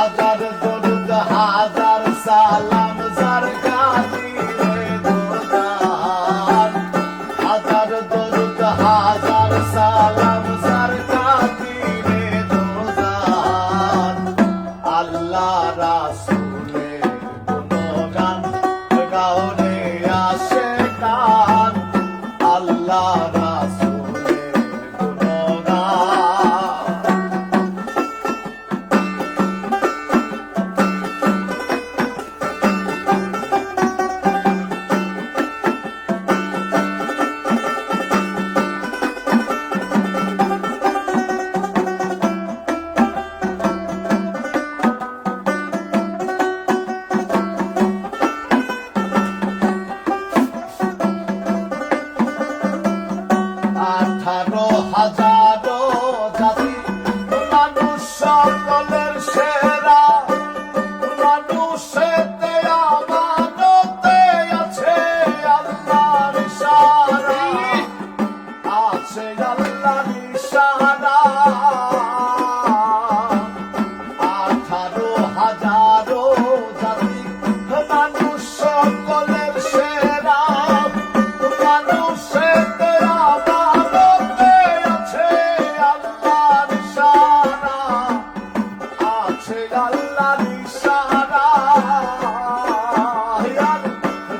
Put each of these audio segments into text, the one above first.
হাজার দরুদ হাজার সালাম যার খাতিরে দোজান হাজার দরুদ হাজার সালাম যার খাতিরে দোজান আল্লাহ রাসূলের গুণগান গাও রে আশিকান আল্লাহ রাসূলের গুণগান 18,000 জাতি মানুষ সকলের সেরা মানুষেতে আমানতে আছে আল্লাহর ইশারা আছে আল্লাহর ইশারা 18,000 জাতি মানুষ সকলের সেরা মানুষেতে আমানতে আছে আল্লাহর ইশারা আছে আল্লাহর ইশারা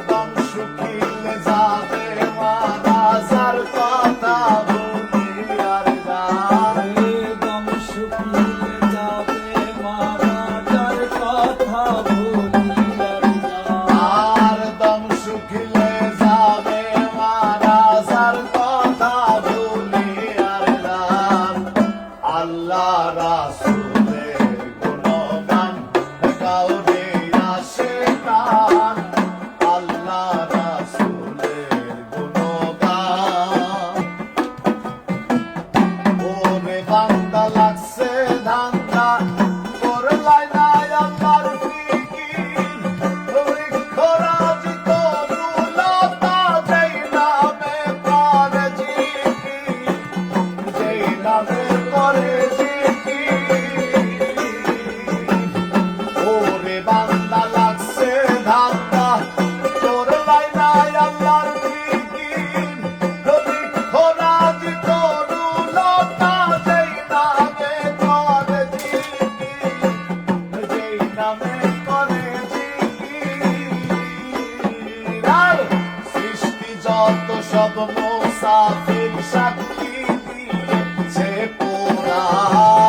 দম শুকিয়ে যাবে মানাজার কথা বলি আর যাবে দম শুকিয়ে যাবে মানাজার কথা ভুলি আর দম শুকিয়ে যাবে মানাজার কথা বলি আর যান আল্লাহ রাসূলের গুণগান গাও রে আশিকান আল্লাহ রাসূলের গুণগান ওরে বান্দা লাগছে ধান্দা করলাই না আল্লাহর ফিকির বৃক্ষরাজ তরুলতা যেই নামে করে জিকির যেই নামে করে জিকির ওরে বান্দা লাগছে ধান্দা করলাই না আল্লাহর ফিকির বৃক্ষরাজ তরুলতা যেই নামে করে জিকির যেই নামে করে জিকির আর সৃষ্টি যত সব মুসাফির সাক্ষী দিয়েছে পুরাণ